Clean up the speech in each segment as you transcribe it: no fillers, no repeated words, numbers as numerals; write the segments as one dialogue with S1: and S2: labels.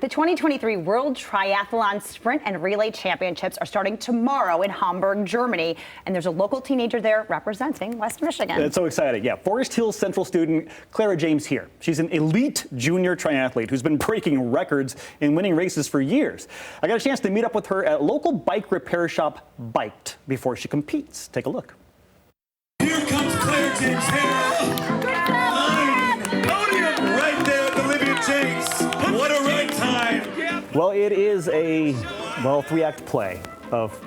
S1: The 2023 World Triathlon Sprint and Relay Championships are starting tomorrow in Hamburg, Germany, and there's a local teenager there representing West Michigan.
S2: It's so exciting. Yeah, Forest Hills Central student Clara James-Heer. She's an elite junior triathlete who's been breaking records and winning races for years. I got a chance to meet up with her at local bike repair shop Biked before she competes. Take a look.
S3: Here comes Clara James-Heer. Podium right there at the Olivia Chase. What a right time.
S2: Well, it is a, three-act play of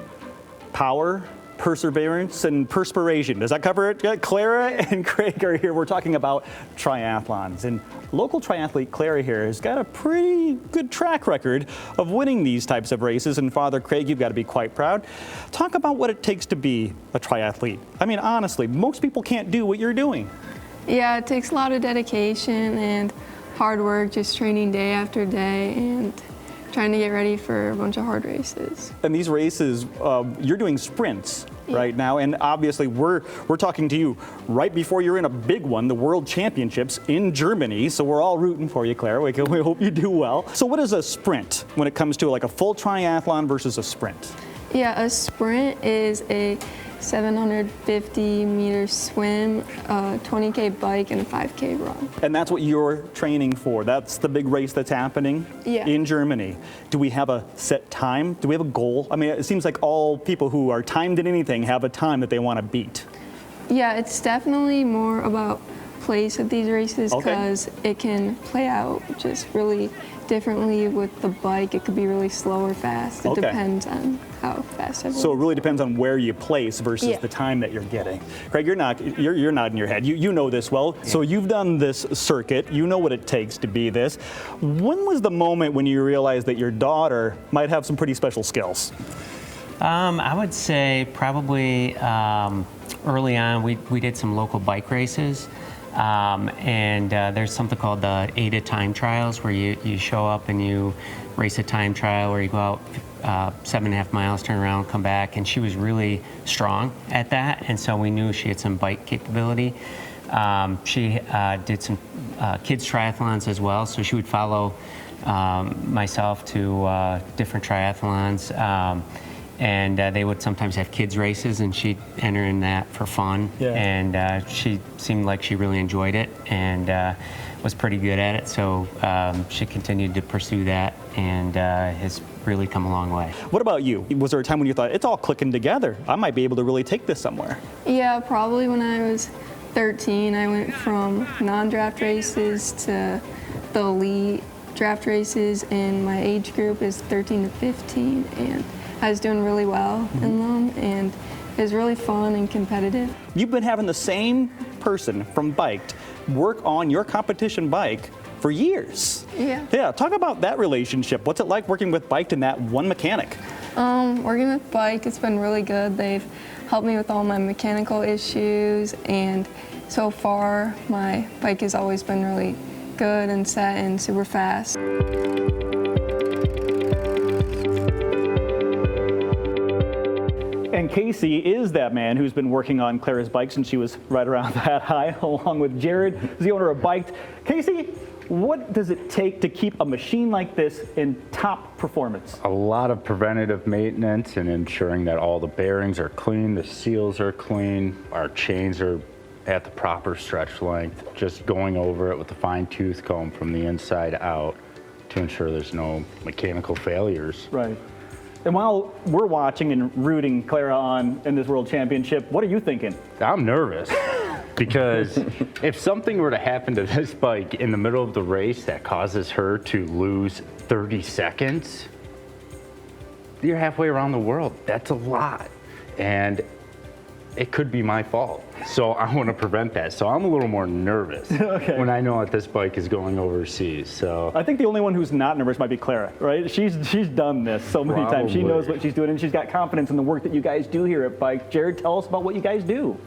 S2: power, perseverance, and perspiration. Does that cover it? Yeah, Clara and Craig are here. We're talking about triathlons. And local triathlete Clara here has got a pretty good track record of winning these types of races. And Father Craig, you've got to be quite proud. Talk about what it takes to be a triathlete. I mean, honestly, most people can't do what you're doing.
S4: Yeah, it takes a lot of dedication and hard work, just training day after day and trying to get ready for a bunch of hard races.
S2: And these races, you're doing sprints right now, and obviously we're talking to you right before you're in a big one, the World Championships in Germany, so we're all rooting for you, Clara. We hope you do well. So what is a sprint when it comes to like a full triathlon versus a sprint?
S4: Yeah, a sprint is a 750-meter swim, a 20K bike, and a 5K run.
S2: And that's what you're training for. That's the big race that's happening in Germany. Do we have a set time? Do we have a goal? I mean, it seems like all people who are timed in anything have a time that they want to beat.
S4: Yeah, it's definitely more about place at these races because it can play out just really differently with the bike. It could be really slow or fast. It depends on how fast everyone.
S2: So it really depends on where you place versus the time that you're getting. Craig, you're nodding your head. You know this well. Yeah. So you've done this circuit. You know what it takes to be this. When was the moment when you realized that your daughter might have some pretty special skills?
S5: I would say probably early on we did some local bike races. And there's something called the AIDA time trials where you show up and you race a time trial where you go out 7.5 miles, turn around, come back, and she was really strong at that, and so we knew she had some bike capability. She did some kids triathlons as well, so she would follow myself to different triathlons. And they would sometimes have kids races, and she'd enter in that for fun. Yeah. And she seemed like she really enjoyed it and was pretty good at it. So she continued to pursue that and has really come a long way.
S2: What about you? Was there a time when you thought, it's all clicking together, I might be able to really take this somewhere?
S4: Yeah, probably when I was 13. I went from non-draft races to the elite draft races, and my age group is 13 to 15. And I was doing really well in them, and it was really fun and competitive.
S2: You've been having the same person from Biked work on your competition bike for years.
S4: Yeah.
S2: Yeah, talk about that relationship. What's it like working with Biked and that one mechanic?
S4: Working with Bike, it's been really good. They've helped me with all my mechanical issues, and so far my bike has always been really good and set and super fast.
S2: And Casey is that man who's been working on Clara's bike since she was right around that high, along with Jared, who's the owner of Biked. Casey, what does it take to keep a machine like this in top performance?
S6: A lot of preventative maintenance and ensuring that all the bearings are clean, the seals are clean, our chains are at the proper stretch length, just going over it with a fine-tooth comb from the inside out to ensure there's no mechanical failures.
S2: Right. And while we're watching and rooting Clara on in this World Championship, what are you thinking?
S6: I'm nervous because if something were to happen to this bike in the middle of the race that causes her to lose 30 seconds, you're halfway around the world. That's a lot. And it could be my fault. So I want to prevent that. So I'm a little more nervous when I know that this bike is going overseas. So
S2: I think the only one who's not nervous might be Clara, right? She's done this so many times. She knows what she's doing, and she's got confidence in the work that you guys do here at Bike. Jared, tell us about what you guys do.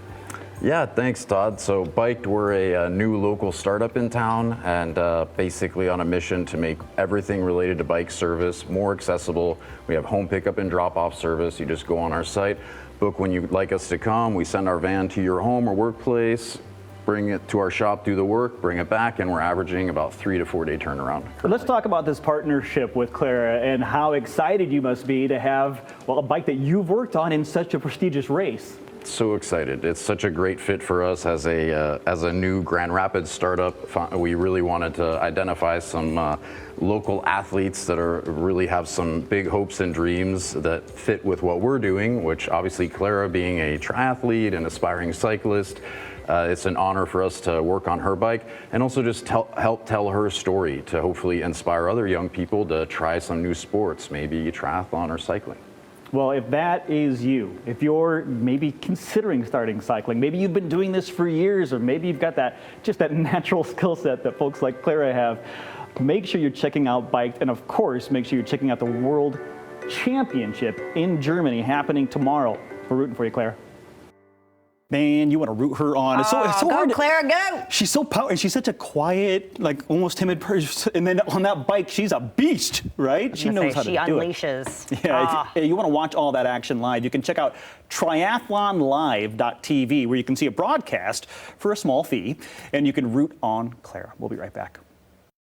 S7: Yeah, thanks, Todd. So Biked, we're a new local startup in town, and basically on a mission to make everything related to bike service more accessible. We have home pickup and drop-off service. You just go on our site, book when you'd like us to come. We send our van to your home or workplace, bring it to our shop, do the work, bring it back, and we're averaging about 3 to 4 day turnaround.
S2: But let's talk about this partnership with Clara and how excited you must be to have, well, a bike that you've worked on in such a prestigious race.
S7: So excited. It's such a great fit for us as a new Grand Rapids startup. We really wanted to identify some local athletes that really have some big hopes and dreams that fit with what we're doing, which obviously Clara being a triathlete and aspiring cyclist, it's an honor for us to work on her bike and also just help tell her story to hopefully inspire other young people to try some new sports, maybe triathlon or cycling.
S2: Well, if that is you, if you're maybe considering starting cycling, maybe you've been doing this for years, or maybe you've got that natural skill set that folks like Clara have, make sure you're checking out Biked, and of course, make sure you're checking out the World Championship in Germany happening tomorrow. We're rooting for you, Clara. Man, you want to root her on. It's so
S1: Go,
S2: hard.
S1: Clara, go!
S2: She's so powerful, and she's such a quiet, like almost timid person. And then on that bike, she's a beast, right? She knows how to do it.
S1: She unleashes.
S2: Yeah, if you want to watch all that action live, you can check out triathlonlive.tv, where you can see a broadcast for a small fee, and you can root on Clara. We'll be right back.